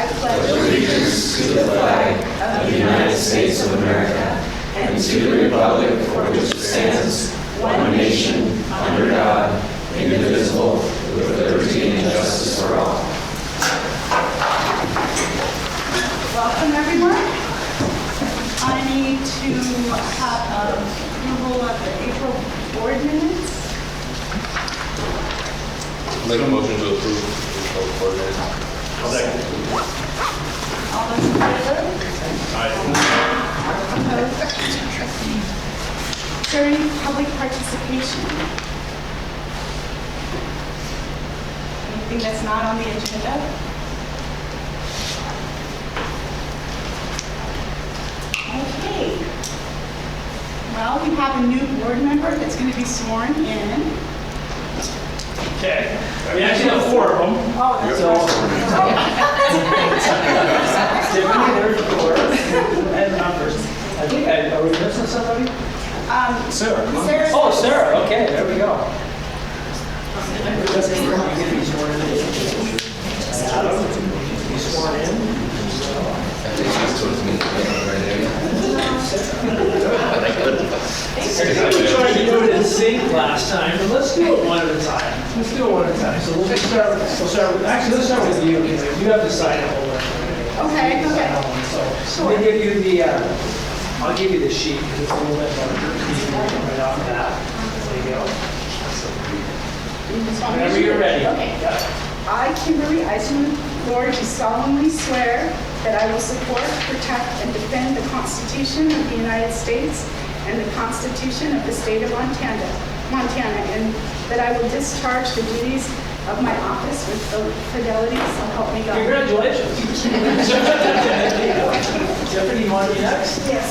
I pledge allegiance to the flag of the United States of America and to the republic for which it stands, one nation, under God, indivisible, with liberty and justice for all. Welcome, everyone. I need to have approval of the April board minutes. Make a motion to approve the board minutes. All those in favor? Opposed? Is there any public participation? Anything that's not on the agenda? Okay. Well, we have a new board member that's going to be sworn in. Okay. We actually have 4 of them. Oh, that's Tiffany, there's 4. And numbers. I think are we missing somebody? Sarah. Sarah. Oh, Sarah. Okay, there we go. Adam, be sworn in. We tried to do it in sync last time, but let's do it one at a time. So let's start with you. You have to sign it over. Okay. So let me give you the, I'll give you the sheet because it's a little bit larger. Right off the bat. There you go. Whenever you're ready. Okay. Yeah. I, Kimberly Eisenman, Lord, do solemnly swear that I will support, protect, and defend the Constitution of the United States and the Constitution of the State of Montana, and that I will discharge the duties of my office with fidelity, so help me God. Congratulations. Tiffany, you want to be next? Yes.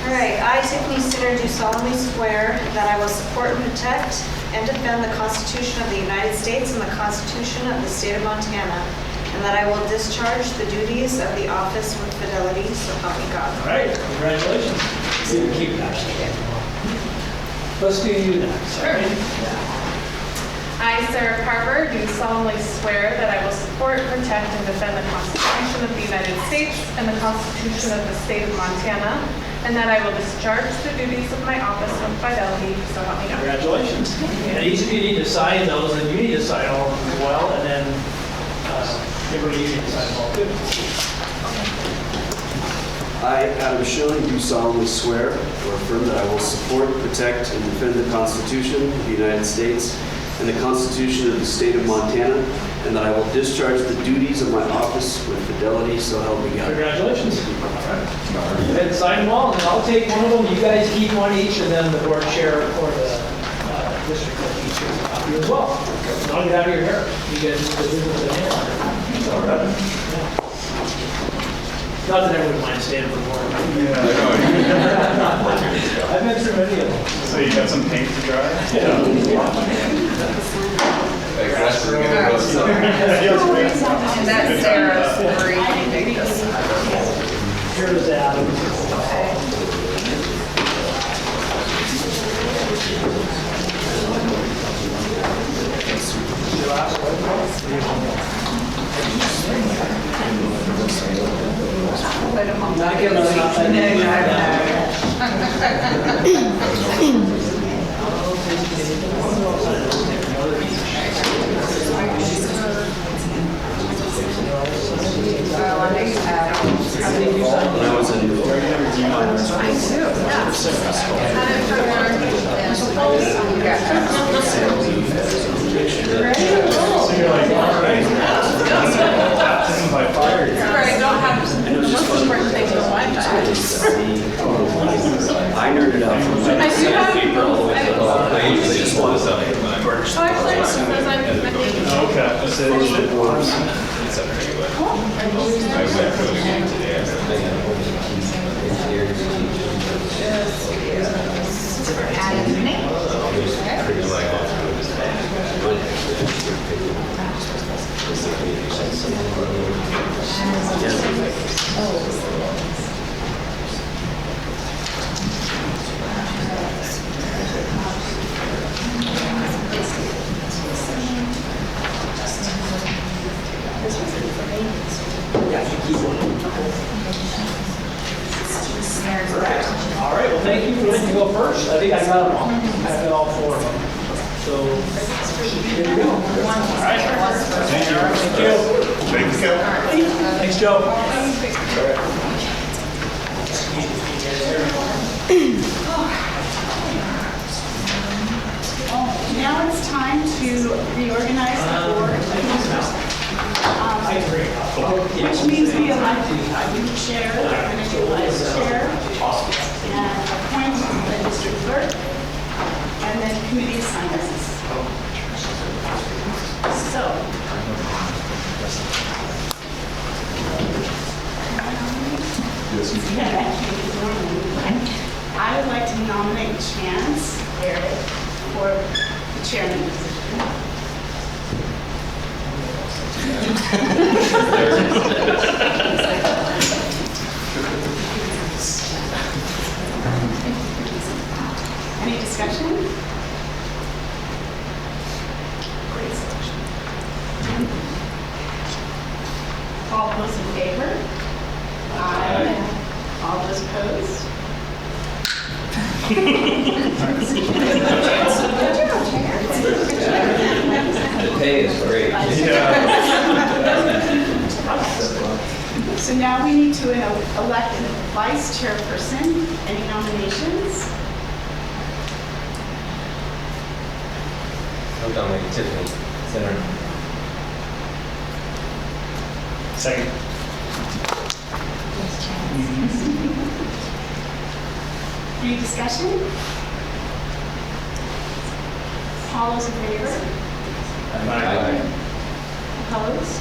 All right, I, Tiffany Sitter, do solemnly swear that I will support, protect, and defend the Constitution of the United States and the Constitution of the State of Montana, and that I will discharge the duties of the office with fidelity, so help me God. All right, congratulations. You can keep that. Let's do you next. Sure. I, Sarah Carver, do solemnly swear that I will support, protect, and defend the Constitution of the United States and the Constitution of the State of Montana, and that I will discharge the duties of my office with fidelity, so help me God. Congratulations. And each of you need to sign those, and you need to sign all of them as well, and then Kimberly, you need to sign them all too. I, Adam Schilling, do solemnly swear or affirm that I will support, protect, and defend the Constitution of the United States and the Constitution of the State of Montana, and that I will discharge the duties of my office with fidelity, so help me God. Congratulations. All right. Go ahead and sign them all, and I'll take one of them. You guys keep one each, and then the board chair or the district clerk each gets a copy as well. I'll get out of your hair. You guys do the business in here. All right. Yeah. Not that I would mind staying for more. I've been through many of them. So you got some paint to dry? Yeah. And that's Sarah's story. Here's Adam. Your last one? Not giving us nothing. By fire. Right, don't have most important thing to Wi-Fi. I nerded out. I do have I usually just want to sell it. Oh, actually, it says I'm making. Okay. It's anyway. I went for the game today. All right, well, thank you for letting me go first. I think I got them all. I got all 4 of them. So, here we go. All right. Thank you. Thank you. Thanks, Joe. Now it's time to reorganize the board. Which means we elect a new chair, a new vice chair, and appoint the district clerk, and then committee assignments. So, I would like to nominate Chance Eric for the chairman position. Any discussion? Great selection. All those in favor? Aye. All those opposed? The pay is great. So now we need to elect a vice chairperson. Any nominations? I'll nominate Tiffany Center. Second. Any discussion? All those in favor? Aye. Opposed?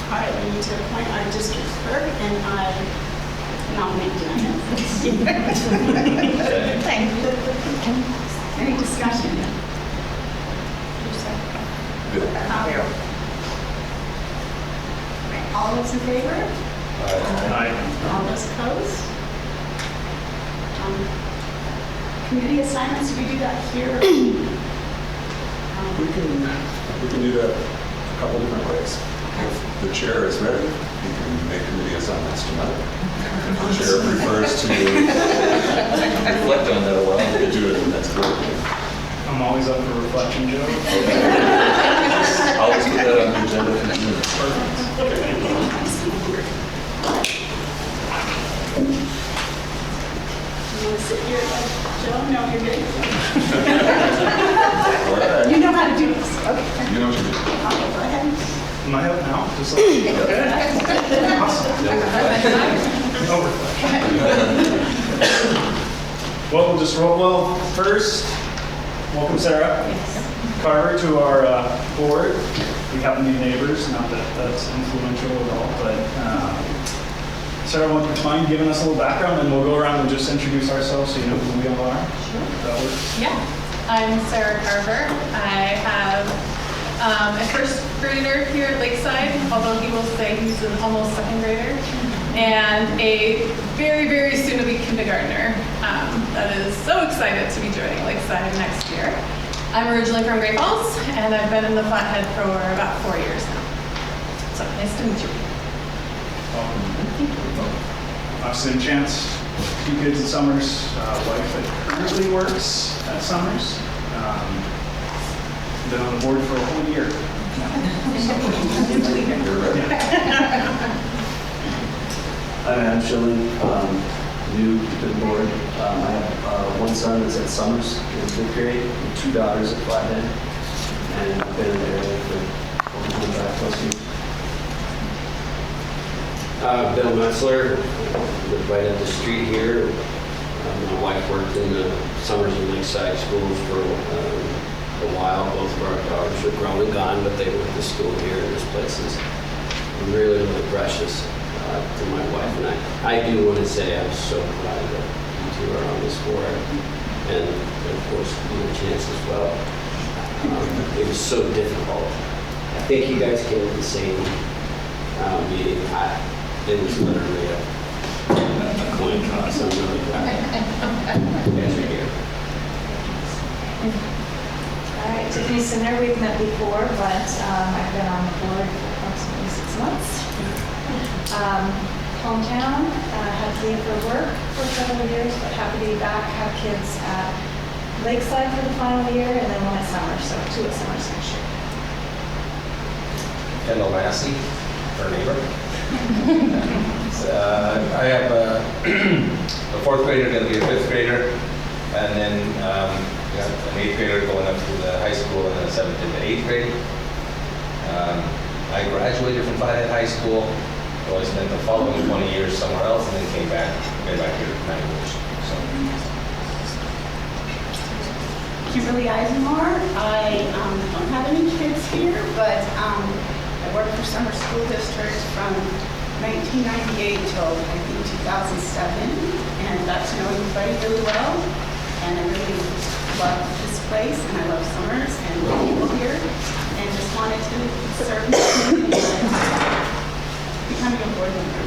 All right, we need to appoint our district clerk, and I nominate Diana. Any discussion? All those in favor? All those opposed? Committee assignments, we do that here. We can do that a couple different ways. If the chair is ready, you can make committee assignments tonight. If the chair prefers to Reflect on that a while. we could do it the next board meeting. I'm always up for reflection, Joe. I'll just put that on the agenda for June. You want to sit here, Joe? No, you're good. All right. You know how to do this. Okay. You know what you do. Okay, go ahead. Am I up now? Just like Well, we'll just roll. Well, first, welcome Sarah Carver to our board. We happen to be neighbors, not that that's influential at all, but Sarah, would you mind giving us a little background, and we'll go around and just introduce ourselves so you know who we all are? Sure. That works. Yeah, I'm Sarah Carver. I have a first grader here at Lakeside, although he will say he's an almost second grader, and a very, very soon-to-be kindergartner that is so excited to be joining Lakeside next year. I'm originally from Great Falls, and I've been in the Flathead for about 4 years now. So nice to meet you. I've seen Chance, 2 kids at Summers, wife that currently works at Summers. Been on the board for a whole year. I'm Adam Schilling, new to the board. I have one son that's at Summers in 5th grade, and 2 daughters at Flathead, and I've been in the area for over 25+ years. Bill Metzler, live right up the street here. My wife worked in the Summers and Lakeside schools for a while. Both of our daughters are grown and gone, but they went to school here, and this place is really, really precious to my wife and I. I do want to say I'm so glad that you two are on this board, and of course, you and Chance as well. It was so difficult. I think you guys came to the same meeting. It was literally a coin toss. I'm really glad you guys are here. All right, Tiffany Sinner, we've met before, but I've been on the board for approximately 6 months. Hometown, had to leave for work for several years, but happy to be back, have kids at Lakeside for the final year, and then one at Summer, so 2 at Summers next year. Kendall Massey, our neighbor. I have a 4th grader, going to be a 5th grader, and then got an 8th grader going up to the high school, and then a 7th and 8th grade. I graduated from Flathead High School, so I spent the following 20 years somewhere else, and then been back here 9 years. So. Kimberly Eisenmore. I don't have any kids here, but I worked for Summer School District from 1998 till I think 2007, and got to know everybody really well. And I really love this place, and I love Summers and the people here, and just wanted to serve and becoming a board member.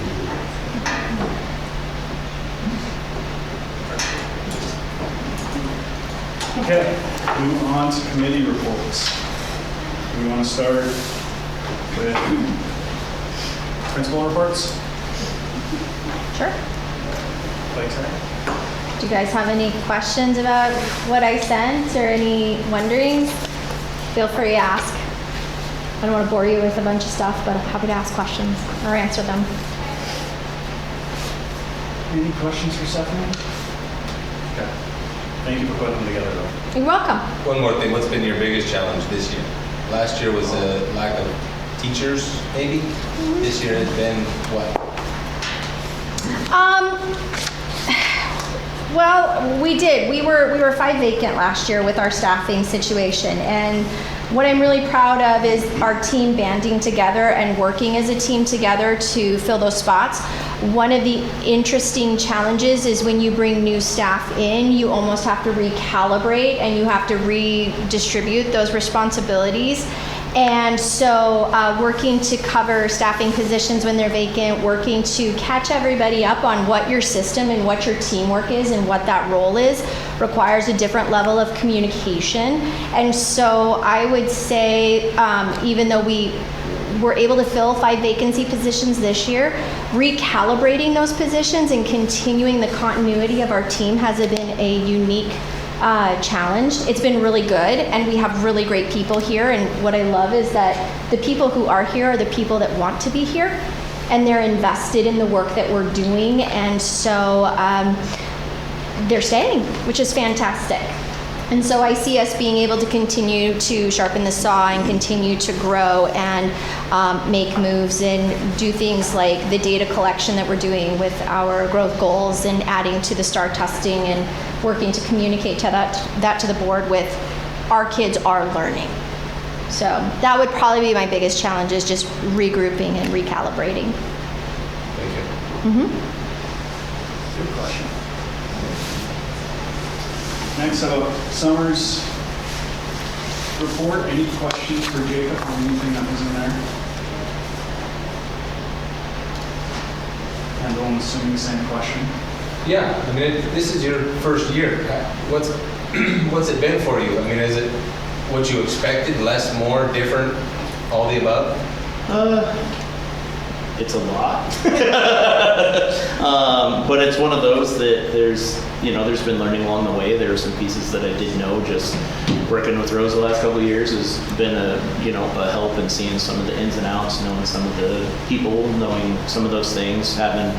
Okay, move on to committee reports. We want to start with principal reports. Sure. Lakeside. Do you guys have any questions about what I sent or any wonderings? Feel free to ask. I don't want to bore you with a bunch of stuff, but I'm happy to ask questions or answer them. Any questions for Stephanie? Okay. Thank you for putting them together, though. You're welcome. One more thing, what's been your biggest challenge this year? Last year was a lack of teachers, maybe? This year has been what? Well, we did. We were 5 vacant last year with our staffing situation, and what I'm really proud of is our team banding together and working as a team together to fill those spots. One of the interesting challenges is when you bring new staff in, you almost have to recalibrate and you have to redistribute those responsibilities. And so working to cover staffing positions when they're vacant, working to catch everybody up on what your system and what your teamwork is and what that role is requires a different level of communication. And so I would say, even though we were able to fill 5 vacancy positions this year, recalibrating those positions and continuing the continuity of our team has been a unique challenge. It's been really good, and we have really great people here, and what I love is that the people who are here are the people that want to be here, and they're invested in the work that we're doing, and so they're staying, which is fantastic. And so I see us being able to continue to sharpen the saw and continue to grow and make moves and do things like the data collection that we're doing with our growth goals and adding to the STAR testing and working to communicate to that to the board with our kids are learning. So that would probably be my biggest challenge, is just regrouping and recalibrating. Thank you. Good question. Next up, Summers report. Any questions for Jacob on anything that was in there? And I'm assuming the same question. Yeah, I mean, this is your first year. What's it been for you? I mean, is it what you expected? Less, more, different, all the above? It's a lot, but it's one of those that there's been learning along the way. There are some pieces that I didn't know. Just working with Rose the last couple of years has been a help in seeing some of the ins and outs, knowing some of the people, knowing some of those things, having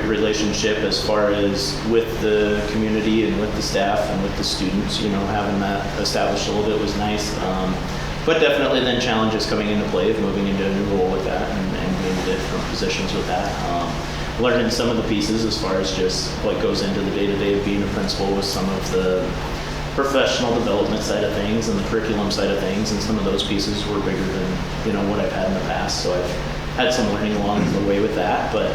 relationship as far as with the community and with the staff and with the students. Having that established a little bit was nice. But definitely then challenges coming into play of moving into a new role with that and being in different positions with that. Learning some of the pieces as far as just what goes into the day-to-day of being a principal with some of the professional development side of things and the curriculum side of things, and some of those pieces were bigger than what I've had in the past. So I've had some learning along the way with that, but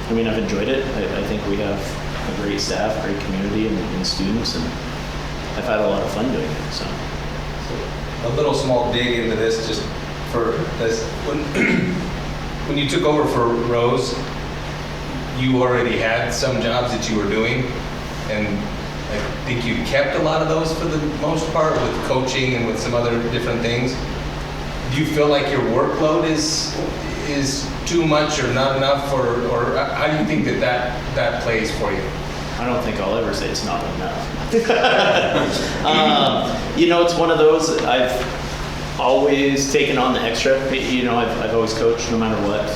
I've enjoyed it. I think we have a great staff, great community and students, and I've had a lot of fun doing it. So. A little small dig into this, just for this. When you took over for Rose, you already had some jobs that you were doing, and I think you kept a lot of those for the most part with coaching and with some other different things. Do you feel like your workload is too much or not enough, or how do you think that plays for you? I don't think I'll ever say it's not enough. It's one of those, I've always taken on the extra. I've always coached no matter what.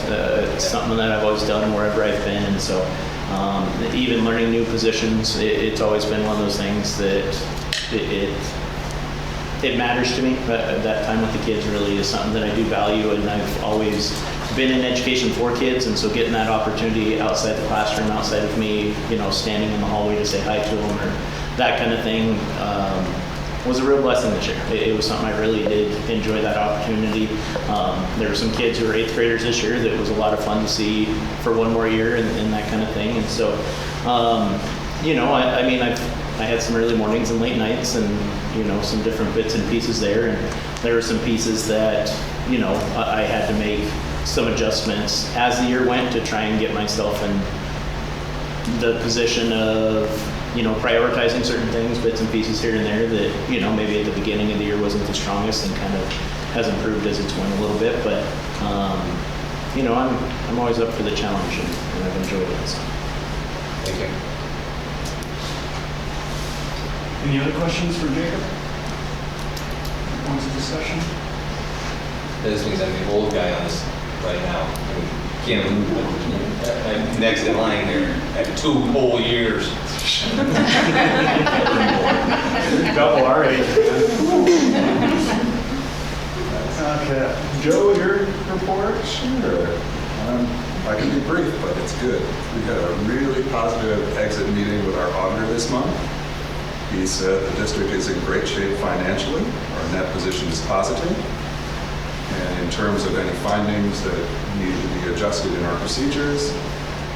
It's something that I've always done wherever I've been. And so even learning new positions, it's always been one of those things that it matters to me. But that time with the kids really is something that I do value, and I've always been in education for kids, and so getting that opportunity outside the classroom, outside of me, standing in the hallway to say hi to them or that kind of thing, was a real blessing this year. It was something I really did enjoy that opportunity. There were some kids who were 8th graders this year that was a lot of fun to see for one more year and that kind of thing. And so, I had some early mornings and late nights and, some different bits and pieces there. And there were some pieces that, I had to make some adjustments as the year went to try and get myself in the position of, prioritizing certain things, bits and pieces here and there that, maybe at the beginning of the year wasn't the strongest and kind of has improved as it's went a little bit. But, I'm always up for the challenge and I've enjoyed it. So. Thank you. Any other questions for Jacob? Points of discussion? This means I'm the old guy on this right now. Can't believe it. I'm next in line here at 2 whole years. Double our age. Okay. Joe, your report? Sure. I can be brief, but it's good. We had a really positive exit meeting with our auditor this month. He said the district is in great shape financially. Our net position is positive. And in terms of any findings that need to be adjusted in our procedures,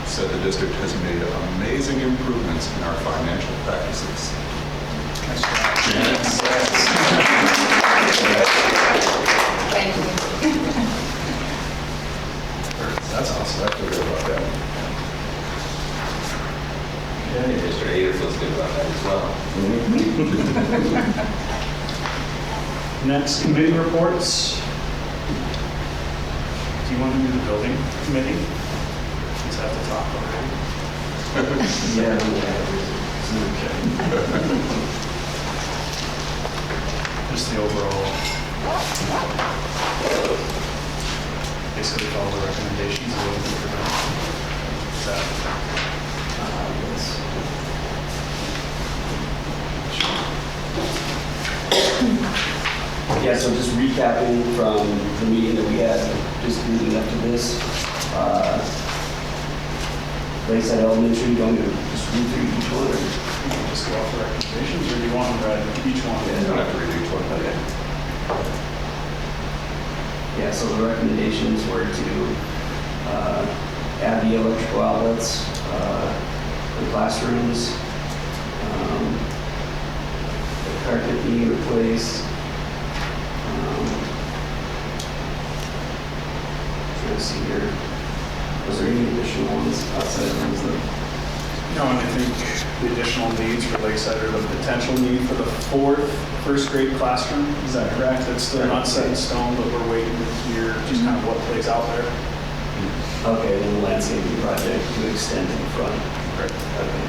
said the district has made amazing improvements in our financial practices. Thank you. That's awesome. I feel good about that. Yeah, Mr. Ader feels good about that as well. Next, committee reports. Do you want to do the building committee? Just have to talk already. Yeah. Okay. Just the overall. Basically follow the recommendations. Is that? Yeah, so just recapping from the meeting that we had just leading up to this. Lakeside Elementary, you want me to just read through each one? Or? Just go off the recommendations, or do you want to read each one? Yeah, you don't have to read each one. Okay. Yeah, so the recommendations were to add the electrical outlets, the classrooms, the carpet being replaced. Trying to see here. Was there any additional ones outside of those that? No, and I think the additional needs for Lakeside are the potential need for the first grade classroom. Is that correct? That's still not set in stone, but we're waiting to hear just kind of what plays out there. Okay, and the landscaping project to extend to the front. Correct. Okay.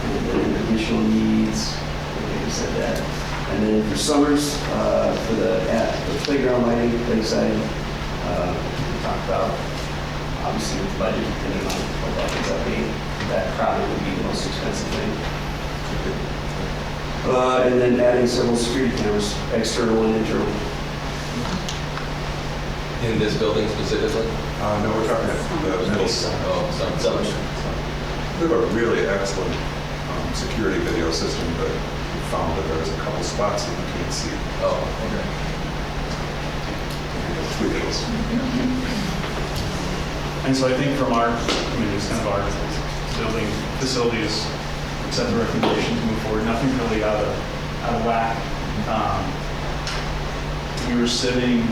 And then additional needs, I think you said that. And then for summers, for the playground lighting, Lakeside, we talked about, obviously with the budget, depending on what that ends up being, that probably would be the most expensive thing. And then adding several security cameras, external and internal. In this building specifically? No, we're talking at the middle school. Oh, some. We have a really excellent security video system, but we found that there's a couple spots that you can't see. Oh, okay. Videos. And so I think from it's kind of our building facilities, set the recommendations, move forward. Nothing really out of whack. We were sitting.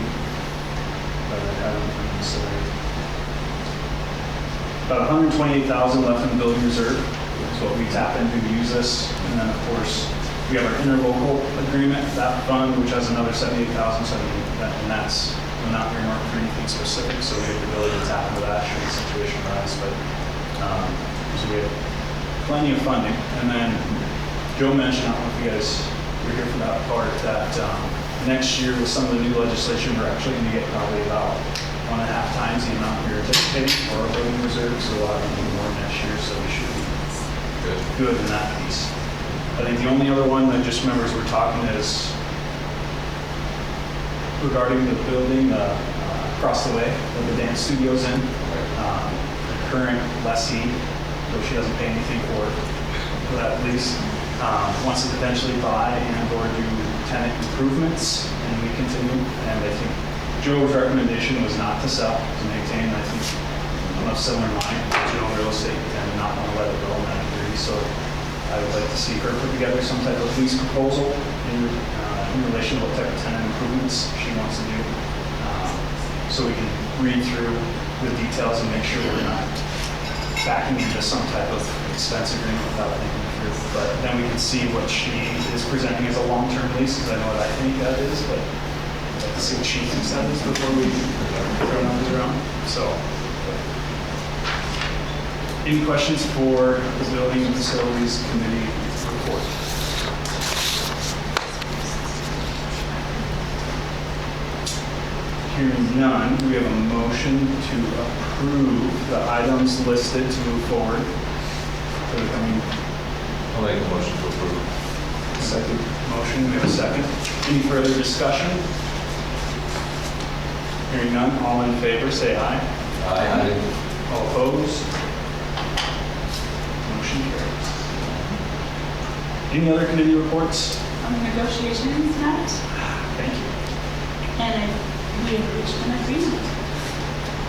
about 128,000 left in the building reserve. Is what we tap into to use this. And then, of course, we have our interlocal agreement, that fund, which has another 78,000, and that's not earmarked for anything specific, so we have the ability to tap into that should the situation arise. But so we have plenty of funding. And then Joe mentioned, I don't know if you guys were here for that part, that next year with some of the new legislation, we're actually going to get probably about 1.5 times the amount we're anticipating for our building reserve, so we'll have even more next year, so we should be good in that piece. I think the only other one that just remembers we're talking is regarding the building across the way that the dance studio's in. The current lessee, though she doesn't pay anything for that lease, wants to potentially buy and or do tenant improvements, and we continue. And I think Joe's recommendation was not to sell, to maintain. I think I'm of similar mind. Joe in real estate and not want to let it go, and I agree. So I would like to see her put together some type of lease proposal in relation to what type of tenant improvements she wants to do, so we can read through the details and make sure we're not backing into some type of expense agreement without thinking through. But then we can see what she is presenting as a long-term lease, because I know what I think that is, but I'd like to see what she thinks that is before we throw numbers around. So, any questions for the Building and Facilities Committee report? Hearing none, we have a motion to approve the items listed to move forward for the coming. I'll make a motion to approve. Second motion, we have a second. Any further discussion? Hearing none, all in favor say aye. Aye. All opposed? Motion carries. Any other committee reports? On the negotiations met, Thank you. and we have reached an agreement.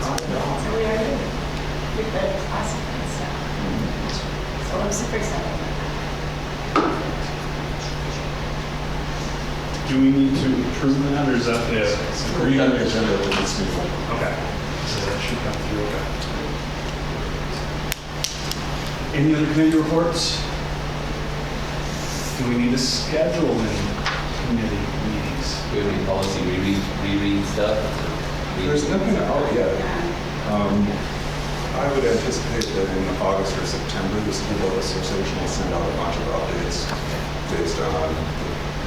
So we are good with the classic and stuff. So I'm super excited about that. Do we need to approve that, or is that the agreement? On the agenda for this meeting. Okay. So that should come through, okay. Any other committee reports? Do we need to schedule any committee meetings? We have any policy reread stuff? There's nothing out yet. I would anticipate that in August or September, the School Board Association will send out a bunch of updates based on the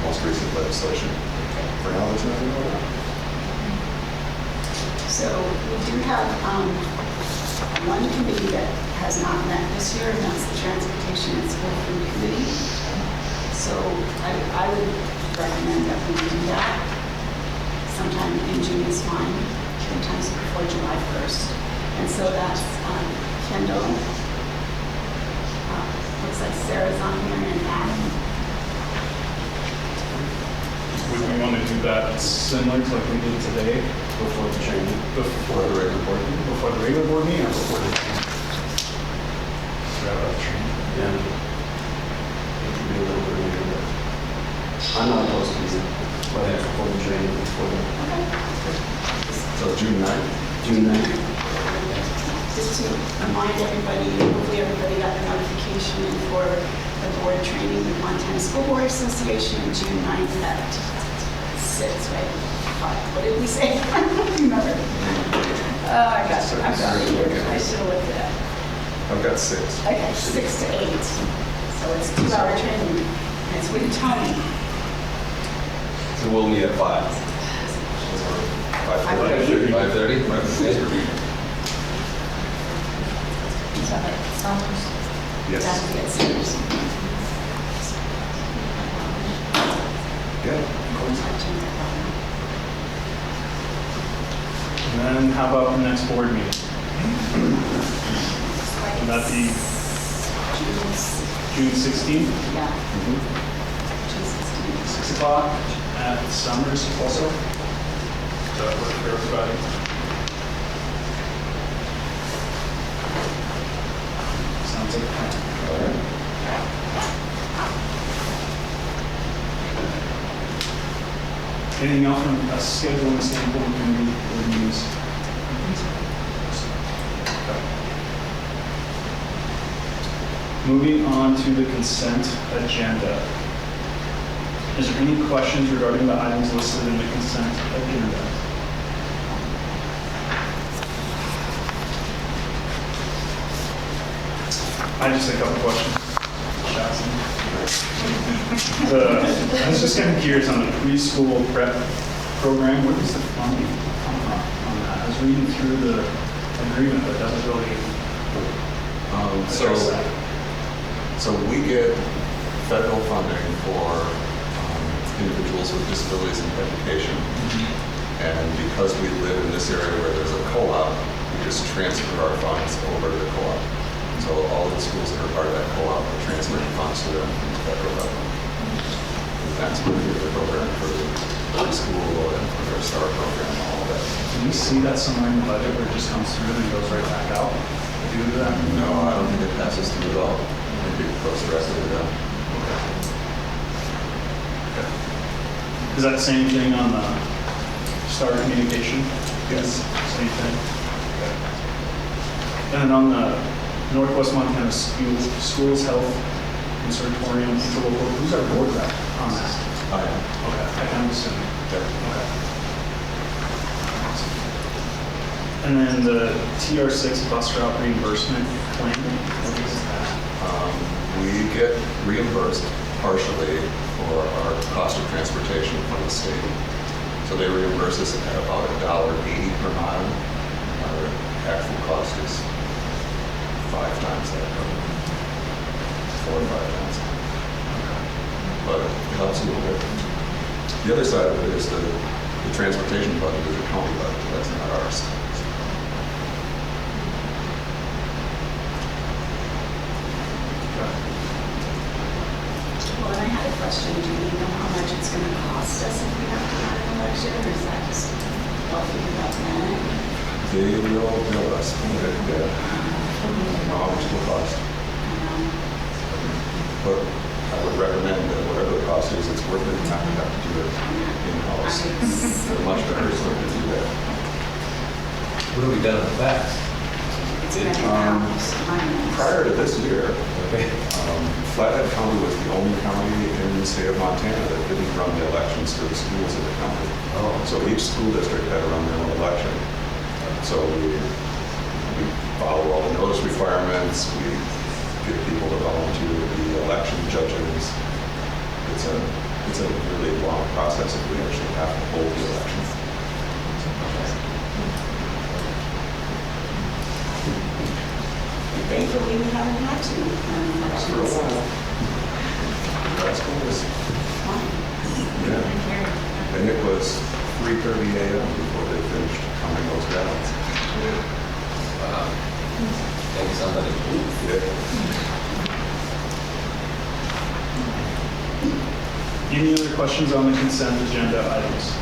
most recent legislation. For now, there's nothing going on. So we do have one committee that has not met this year, and that's the Transportation and School Food Committee. So I would recommend that we do that sometime in June is fine, sometimes before July 1st. And so that's Kendall, looks like Sarah's on here, and Adam. Would we want to do that similar to like we did today? Before the training. Before the regular board meeting. Before the regular board meeting or before the training? Wrap up the training. Yeah. It could be a little bit later, but I'm not opposed to it. Whether it's before the training, before the So June 9th. June 9th. Just to remind everybody, hopefully everybody got the notification for the board training with Montana School Board Association, June 9th at 6, right? 5. What did we say? I don't remember. I got you. I'm sorry. I should have looked it up. I've got 6. Okay, 6 to 8. So it's 2-hour training. And it's with Tony. So we'll meet at 5. 5:30. 5:30? Yes. That'll be at Centers. Good. And then how about the next board meeting? Would that be June 16th, Yeah. June 16th. 6 o'clock at Summers also? Does that work for everybody? Sounds like a plan. All right. Anything else from a scheduling standpoint we can use? Moving on to the consent agenda. Is there any questions regarding the items listed in the consent agenda? I just have a couple questions. I was just kind of curious on the preschool prep program. What is the funding on that? I was reading through the agreement, but it doesn't really address that. So we get federal funding for individuals with disabilities in education. And because we live in this area where there's a co-op, we just transfer our funds over to the co-op. So all of the schools that are part of that co-op are transferring funds to them from the federal government. And that's what we do the program for the school and for their STAR program and all of that. Can we see that somewhere in the budget where it just comes through and goes right back out? Due to that? No, I don't think it passes through at all. Maybe it goes directly to them. Is that the same thing on the STAR communication? Yes. Same thing? And then on the Northwest Montana Schools Health Consortium, who's our board rep on that? I am. Okay, I kind of assume. Yep. Okay. And then the TR6 bus route reimbursement plan, what is that? We get reimbursed partially for our cost of transportation from the state. So they reimburse us at about $1.80 per mile. Our actual cost is 5 times that, 4 or 5 times. But it helps a little bit. The other side of it is the transportation budget is a county budget. That's not ours. Well, and I had a question. Do you know how much it's going to cost us if we have to run an election, or is that just all figured out now? They will bill us for it, how much it will cost. But I would recommend that whatever the cost is, it's worth it not to have to do it in-house. They're much better equipped to do that. What have we done in the past? It's going to in-house. Prior to this year, Flathead County was the only county in the state of Montana that didn't run the elections for the schools in the county. So each school district had to run their own election. So we follow all the notice requirements. We get people to volunteer to be election judges. It's a really long process if we actually have to hold the election. Thankfully, we haven't had to run elections. For a while. That's cool. Yeah. And it was 3:30 a.m. before they finished counting those ballots. Wow. Thank somebody. Yeah. Any other questions on the consent agenda items?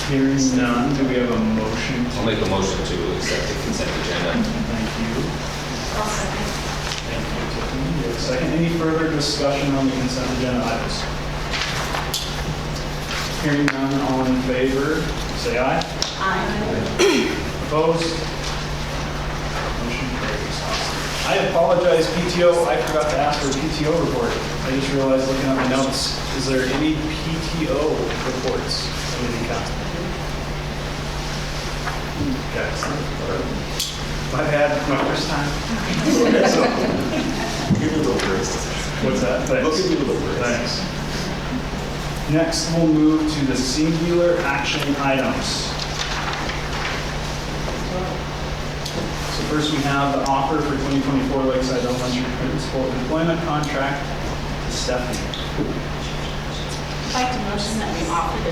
Hearing none, do we have a motion? I'll make a motion to accept the consent agenda. Thank you. Thank you, Tiffany. You have a second. Any further discussion on the consent agenda items? Hearing none, all in favor, say aye. Aye. Opposed? Motion carries. I apologize, PTO. I forgot to ask for a PTO report. I just realized looking at my notes. Is there any PTO reports of any kind? Okay. My bad, my first time. Give me a little grace. What's that? Thanks. Look at me a little grace. Thanks. Next, we'll move to the singular action items. So first we have the offer for 2024 Lakeside Elementary Principal Employment Contract to Stephanie. I'd like to motion that we offer the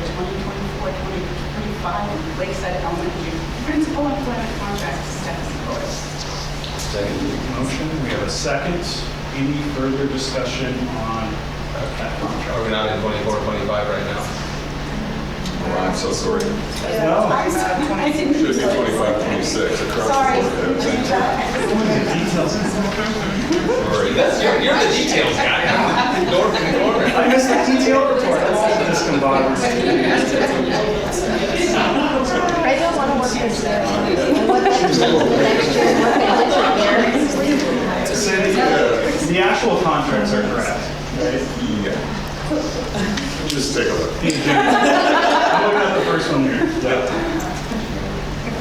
2024-2025 Lakeside Elementary Principal Employment Contract to Stephanie Boyce. Second. Motion, we have a second. Any further discussion on that contract? Are we not in 24, 25 right now? Oh, I'm so sorry. No. Should be 25, 26 across Sorry. the board. Details. Sorry. You're the details guy. I'm the dork in the corner. I missed the PTO report. That's discombobulated. I don't want to work this year and what that means in the next year and work in a different year. So the actual contracts are correct, right? Yeah. Just take a look. I'm looking at the first one here. Yeah.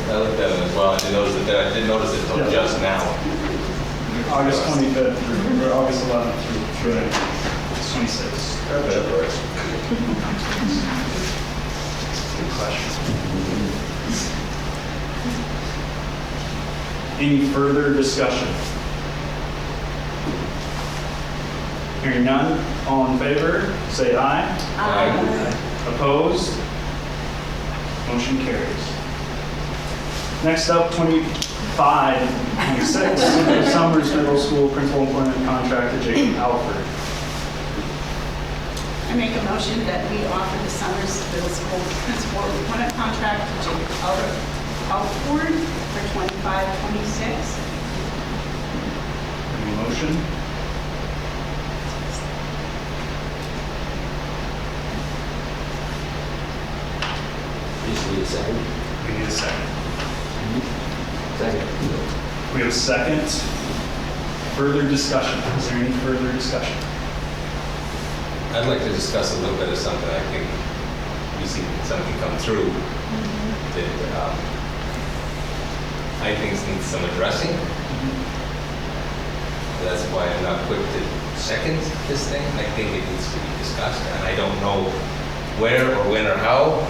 I looked at it as well. I didn't notice it until just now. August 25th or August 11th through 26th. Got that right. Good question. Any further discussion? Hearing none, all in favor, say aye. Aye. Opposed? Motion carries. Next up, 25, 26, Summers Middle School Principal Employment Contract to Jacob Alford. I make a motion that we offer the Summers Middle School Principal Employment Contract to Jacob Alford for 25-26. Any motion? Just need a second. We need a second. Second. We have a second. Further discussion. Is there any further discussion? I'd like to discuss a little bit of something I think we see something come through that I think needs some addressing. That's why I'm not quick to second this thing. I think it needs to be discussed, and I don't know where or when or how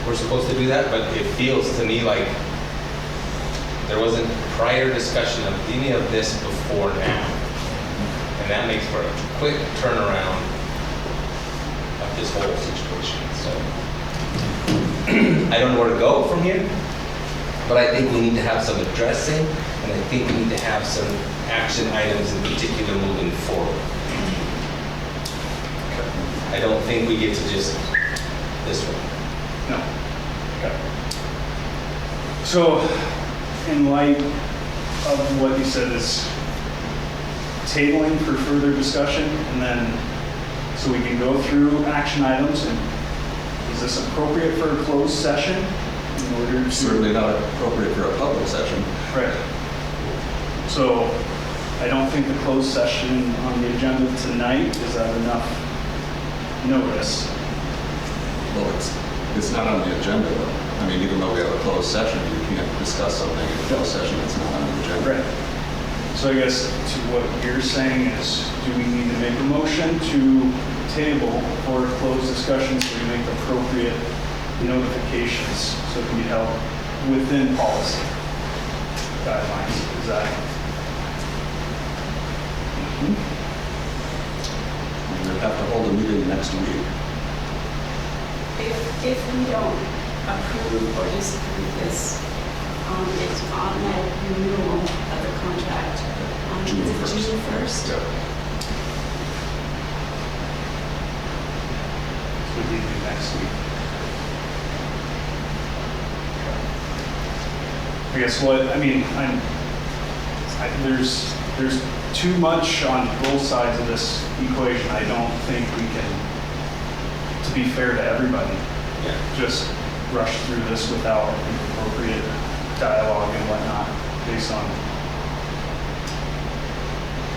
we're supposed to do that, but it feels to me like there wasn't prior discussion of any of this before now. And that makes for a quick turnaround of this whole situation. So I don't know where to go from here, but I think we need to have some addressing, and I think we need to have some action items in particular moving forward. I don't think we get to just this one. No. Okay. So, in light of what you said, is tabling for further discussion, and then so we can go through action items. And is this appropriate for a closed session in order to? Certainly not appropriate for a public session. Right. So I don't think the closed session on the agenda tonight is that enough notice. Well, it's not on the agenda though. I mean, even though we have a closed session, you can't discuss something in a closed session that's not on the agenda. Right. So I guess to what you're saying is, do we need to make a motion to table for closed discussions so we make the appropriate notifications so it can be held within policy guidelines? Is that? We'll have to hold a meeting next week. If we don't approve or disapprove this, it's on the renewal of the contract. June 1st. June 1st. Yep. So we need to do next week. I guess what, I mean, there's too much on both sides of this equation. I don't think we can, to be fair to everybody, just rush through this without appropriate dialogue and whatnot based on.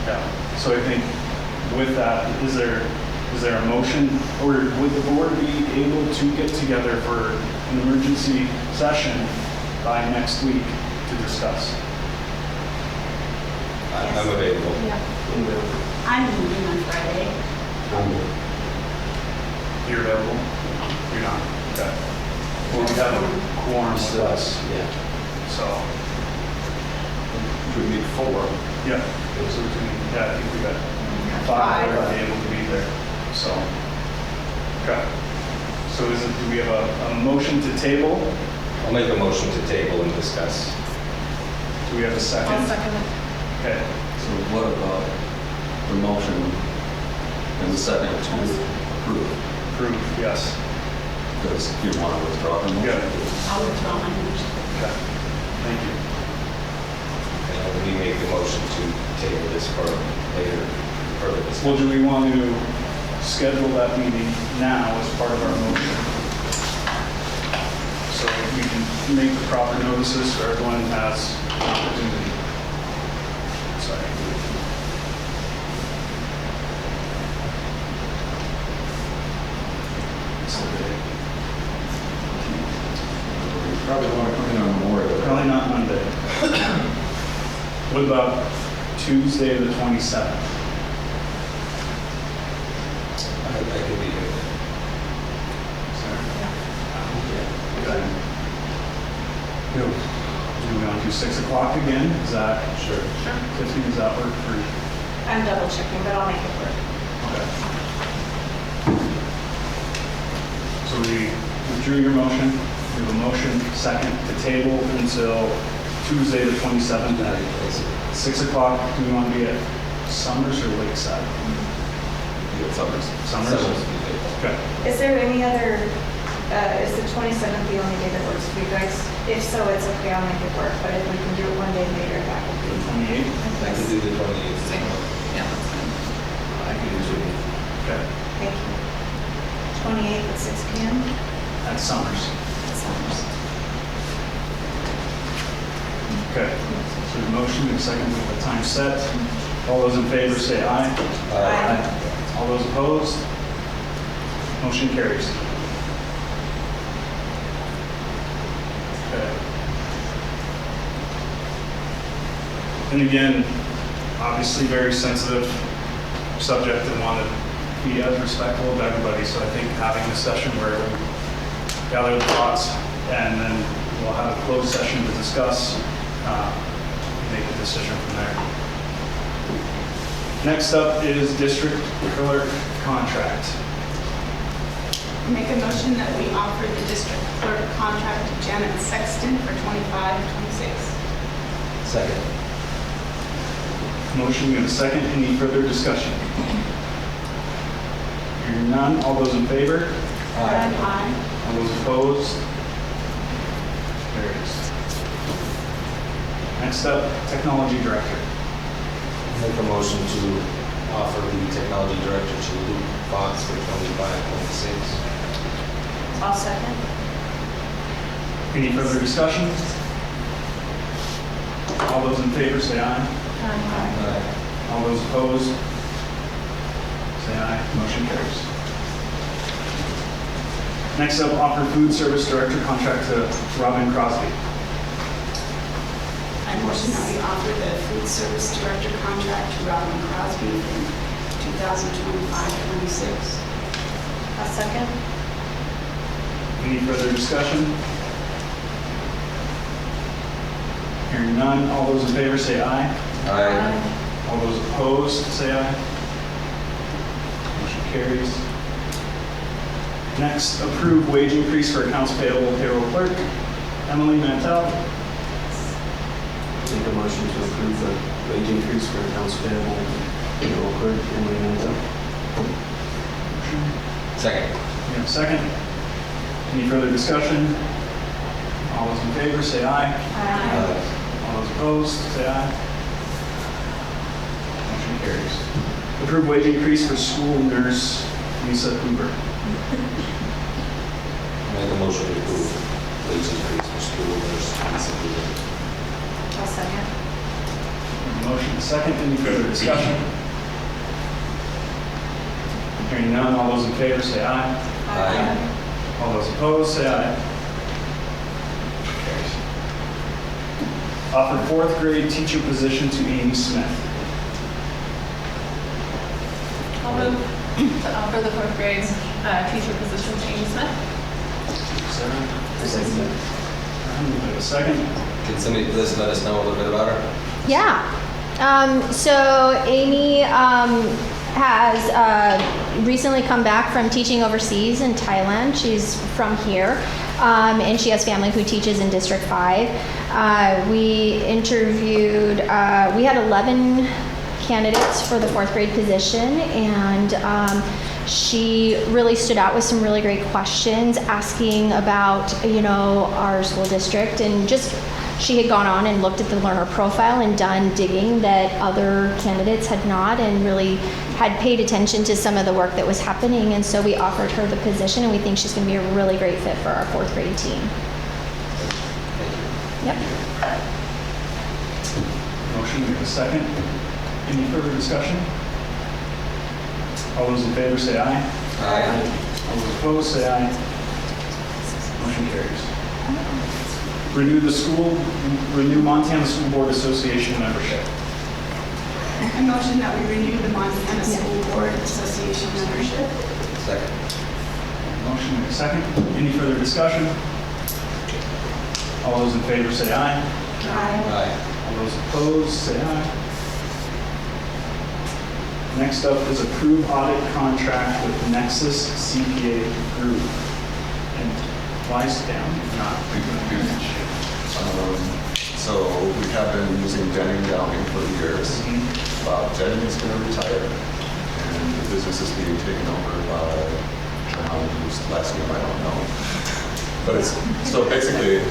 Yeah. So I think with that, is there a motion, or would the board be able to get together for an emergency session by next week to discuss? I'm available. I'm moving on Friday. You're available? You're not? Okay. Well, we have a quorum with us, Yeah. so, We need 4. yeah. So I think we got 5 that are able to be there, so. Okay. So do we have a motion to table? I'll make a motion to table and discuss. Do we have a second? I'll second it. Okay. So what about the motion and the second to approve? Approved, yes. Does you want to withdraw the motion? Yeah. I'll withdraw my motion. Okay. Thank you. And we make the motion to table this for later further discussion. Well, do we want to schedule that meeting now as part of our motion? so we can make the proper notices so everyone has an opportunity. Sorry. Probably want to come in on Memorial Day. Probably not Monday. What about Tuesday the 27th? I could be here. Okay. Do we want to do 6 o'clock again? Is that, Sure. Tiffany, does that work for you? I'm double checking, but I'll make it work. Okay. So we withdrew your motion. We have a motion second to table until Tuesday the 27th at 6 o'clock. Do we want to be at Summers or Lakeside? Summers. Summers? Okay. Is there any other, is the 27th the only day that works for you guys? If so, it's okay, I'll make it work, but if we can do it one day later, that would be. 28th? I could do the 28th. Yeah, that's fine. I could do the 28th. Okay. Thank you. 28th at 6 p.m. At Summers. That sounds. Okay. So the motion and second with the time set. All those in favor say aye. Aye. All those opposed? Motion carries. Okay. And again, obviously very sensitive subject and want to be as respectful of everybody. So I think having a session where we gather the thoughts and then we'll have a closed session to discuss, make a decision from there. Next up is district clerk contract. Make a motion that we offer the district clerk contract to Janet Sexton for 25-26. Second. Motion and a second. Any further discussion? Hearing none. All those in favor? Aye. All those opposed? Carries. Next up, technology director. Make a motion to offer the technology director to Luke Fox for 25-26. I'll second. Any further discussion? All those in favor say aye. Aye. All those opposed? Say aye. Motion carries. Next up, offer food service director contract to Robin Crosby. I motion that we offer the food service director contract to Robin Crosby for 2025-26. I'll second. Any further discussion? Hearing none, all those in favor say aye. Aye. All those opposed, say aye. Motion carries. Next, approve wage increase for accounts payable payroll clerk, Emily Mantel. Make a motion to approve the wage increase for accounts payable payroll clerk, Emily Mantel. Second. We have a second. Any further discussion? All those in favor say aye. Aye. All those opposed, say aye. Motion carries. Approve wage increase for school nurse Lisa Hoover. Make a motion to approve wage increase for school nurse Lisa Hoover. I'll second. Motion is second. Any further discussion? Hearing none, all those in favor say aye. Aye. All those opposed, say aye. Motion carries. Offer fourth grade teacher position to Amy Smith. I'll move to offer the fourth grade teacher position to Amy Smith. Sarah? Second. We have a second. Can somebody please let us know a little bit about her? Yeah. So Amy has recently come back from teaching overseas in Thailand. She's from here, and she has family who teaches in District 5. We interviewed, we had 11 candidates for the fourth grade position, and she really stood out with some really great questions, asking about, our school district, and just she had gone on and looked at the learner profile and done digging that other candidates had not, and really had paid attention to some of the work that was happening. And so we offered her the position, and we think she's going to be a really great fit for our fourth grade team. motion, we have a second. Any further discussion? All those in favor say aye. Aye. All those opposed say aye. Motion carries. Renew Montana School Board Association membership. I motion that we renew the Montana School Board Association membership. Second. Motion and a second. Any further discussion? All those in favor say aye. Aye. All those opposed say aye. Next up is approve audit contract with Nexus CPA Group. And lies down, if not. So we have been using Denning Downing for years. Denning is going to retire, and the business is being taken over by whose last name I don't know. But it's so basically,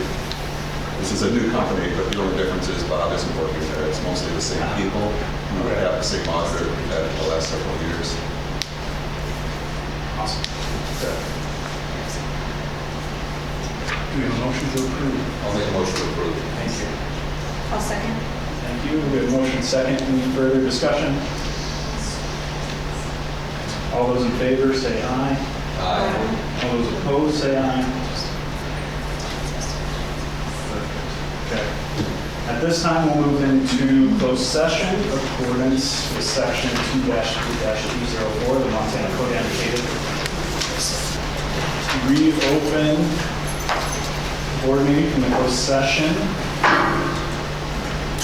this is a new company, but the only difference is Bob isn't working there. It's mostly the same people. We have the same auditor we've had for the last several years. Awesome. Okay. Do we have a motion to approve? I'll make a motion to approve. Thank you. I'll second. Thank you. We have a motion second. Any further discussion? All those in favor say aye. Aye. All those opposed say aye. Okay. At this time, we'll move into closed session in accordance with section 2-2-204 of the Montana Code Annotated. Reopen board meeting from the closed session.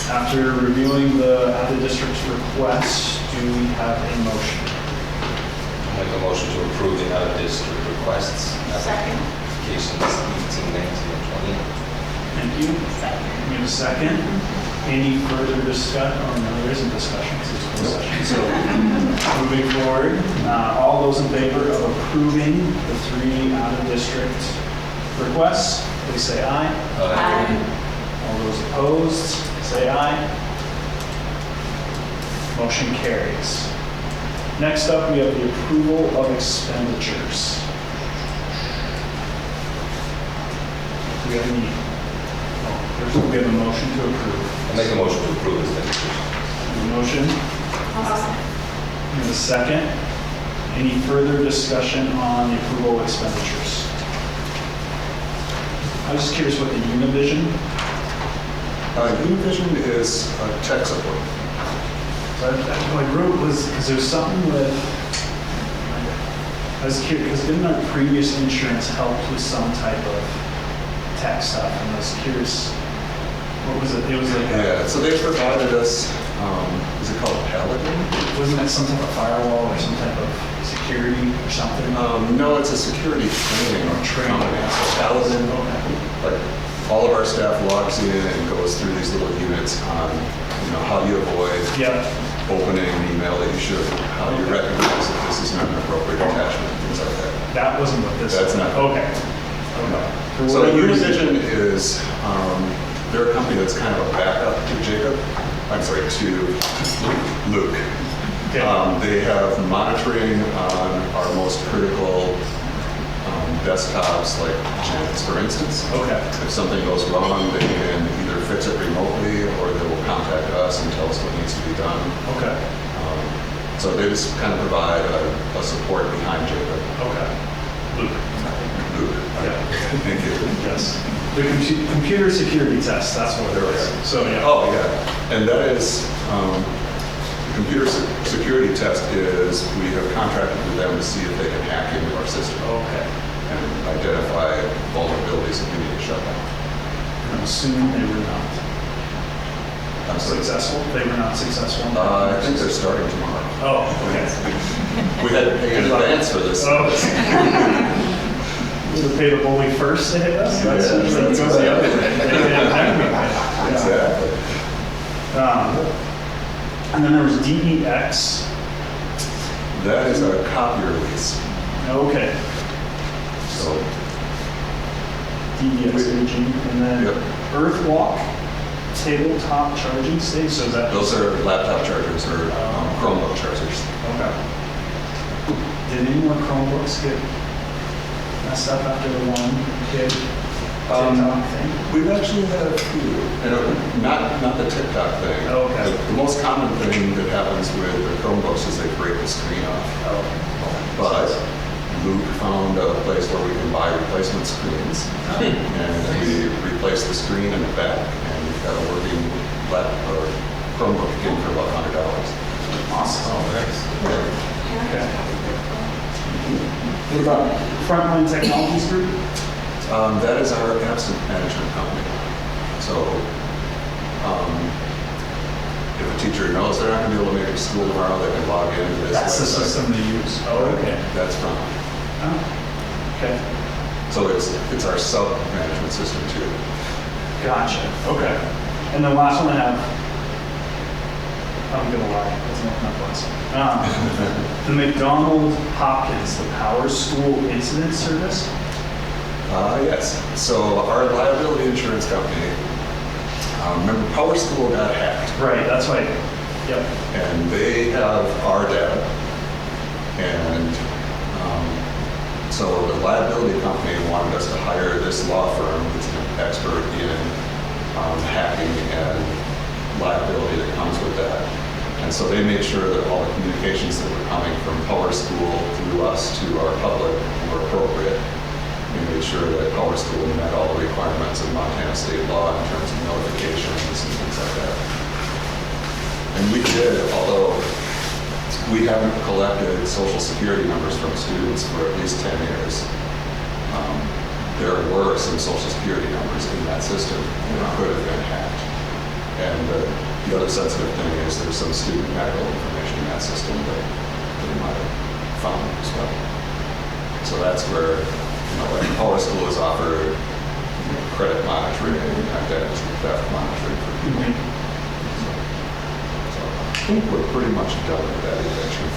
After reviewing the district's request, do we have a motion? I'll make a motion to approve the out-of-district requests. Second. Applications 18, 19, and 20. Thank you. We have a second. Any further discussion? Oh, no, there isn't discussion because it's closed session. So moving forward, all those in favor of approving the 3 out-of-district requests, please say aye. Aye. All those opposed, say aye. Motion carries. Next up, we have the approval of expenditures. Do we have any? We have a motion to approve. I'll make a motion to approve expenditures. A motion? And a second. Any further discussion on the approval of expenditures? I was just curious what the Univision. Univision is tech support. My group was, because there's something with, I was curious, because didn't our previous insurance help with some type of tech stuff? And I was curious, what was it? It was like, Yeah, so they provided us, is it called Paladin? wasn't it some type of firewall or some type of security or something? No, it's a security training company. So Paladin, like all of our staff logs in and goes through these little units on, how do you avoid opening an email that you should, how do you recognize that this is not an appropriate attachment, things like that. That wasn't what this That's was. not. Okay. So Univision is, they're a company that's kind of a backup to to Luke. Okay. They have monitoring on our most critical desktops, like Janet's, for instance. Okay. If something goes wrong, they can either fix it remotely or they will contact us and tell us what needs to be done. Okay. So they just kind of provide a support behind Jacob. Okay. Luke. Yeah. Thank you. Yes. The computer security test, that's what it is. So, yeah. Oh, yeah. And that is, the computer security test is, we have contracted with them to see if they can hack into our system. Okay. And identify vulnerabilities that we need to shut down. I'm assuming they were not I'm sorry. successful. They were not successful. I think they're starting tomorrow. Oh, okay. We had to pay in advance for this. Oh. We would pay the bully first to hit us. That's usually goes the other way. Exactly. And then there was DEX. That is a copier lease. Okay. So, DEX imaging. And then Yep. Earthwalk tabletop charging station. So is that those are laptop chargers or Chromebook chargers. okay? Did any more Chromebooks get messed up after the one kid TikTok thing? We've actually had a few, not the TikTok thing. Oh, okay. The most common thing that happens with the Chromebooks is they break the screen off. Oh. But Luke found a place where we can buy replacement screens, and we replaced the screen in the back, and we've got a working Chromebook again for about $100. Awesome. Oh, nice. Okay. What about Frontline Technologies Group? That is our absent management company. So if a teacher knows they're not going to be able to make it to school tomorrow, they can log into this. That's the website. system they use. Oh, okay. That's from. Oh, okay. So it's our sub-management system too. Gotcha. Okay. And the last one I have, I'm gonna lie, it's not my place. The McDonald Hopkins, the Power School Incident Service. Yes. So our liability insurance company, remember Power School got hacked. Right, that's right. Yep. And they have our data. And so the liability company wanted us to hire this law firm that's an expert in hacking and liability that comes with that. And so they made sure that all the communications that were coming from Power School through us to our public were appropriate. We made sure that Power School met all the requirements of Montana state law in terms of notifications and things like that. And we did, although we haven't collected social security numbers from students for at least 10 years. There were some social security numbers in that system that could have been hacked. And the other sensitive thing is there's some student medical information in that system that they might have found as well. So that's where, like Power School has offered credit monitoring and identity theft monitoring for people. So I think we're pretty much done with that adventure.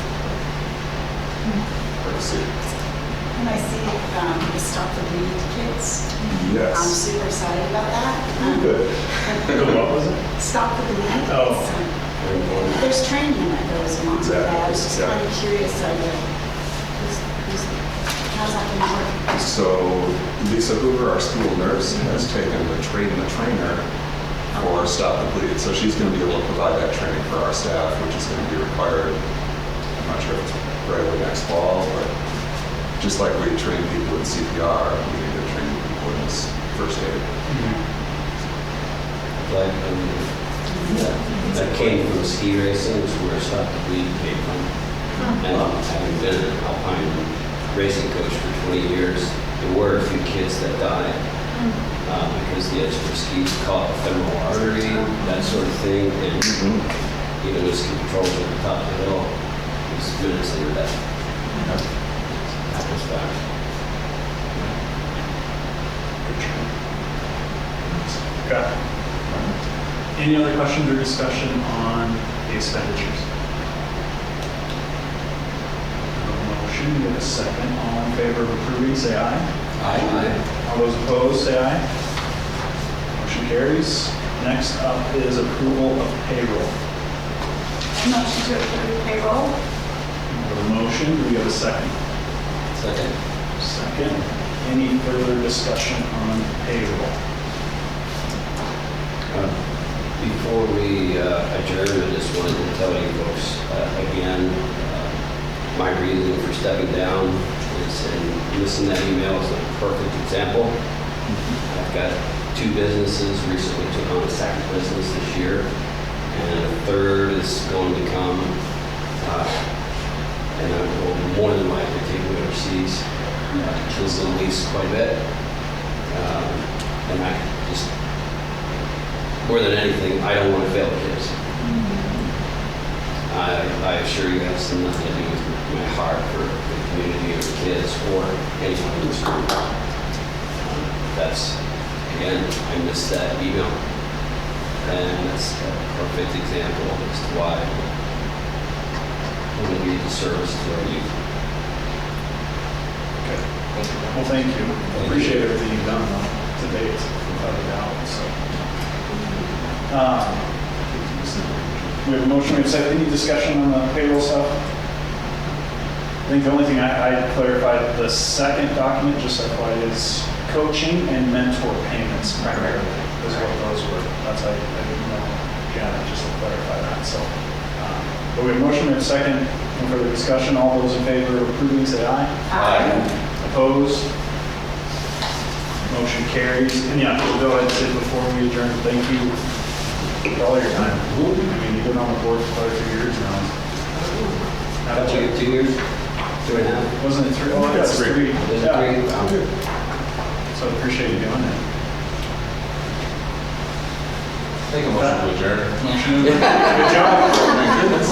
Let's see. And I see the Stop the Bleed kids. Yes. I'm super excited about that. Good. What was it? Stop the Bleed. Oh. There's training that goes along with that. I was just Exactly. kind of curious of how's that going to work? So Lisa Hoover, our school nurse, has taken the trainer for Stop the Bleed. So she's going to be able to provide that training for our staff, which is going to be required. I'm not sure if it's right away next fall, but just like we train people in CPR, we need to train people in this first aid. Like, that came from ski racing, is where Stop the Bleed came from. And having been an alpine racing coach for 20 years, there were a few kids that died because the edge of their skis caught the femoral artery, that sort of thing. And even with ski patrols at the top of the hill, it was minutes later that happens fast. Okay. Any other questions or discussion on the expenditures? Motion, we have a second. All in favor of approving, say aye. Aye. All those opposed, say aye. Motion carries. Next up is approval of payroll. Motion to approve payroll. We have a motion, do we have a second? Second. Second. Any further discussion on payroll? Before we adjourn, I just wanted to tell you folks, again, my reason for stepping down is, and listen, that email is a perfect example. I've got 2 businesses, recently took on a second business this year, and a third is going to come, and I will more than likely take me overseas. Kills the lease quite a bit. And I just, more than anything, I don't want to fail the kids. I assure you, it has nothing to do with my heart for the community or the kids or anyone in this group. That's, again, I missed that email. And that's a perfect example as to why I'm going to be of service to our youth. Okay. Well, thank you. Appreciate everything you've done to date, without a doubt. So, we have a motion. We have a second. Any discussion on the payroll stuff? I think the only thing I clarified, the second document, just FYI, is coaching and mentor payments primarily, is what those were. That's how I didn't know, Janet, just to clarify that, so. But we have a motion, we have a second, any further discussion, all those in favor of approving, say aye. Aye. Opposed? Motion carries. And yeah, we'll go ahead and say before we adjourn, thank you for all your time. I mean, you've been on the board for quite a few years now. About 2 years, 2.5. Wasn't it 3? Oh, that's 3. Was it Yeah. 3? So I appreciate you doing it. Take a motion to adjourn. Good job. My goodness.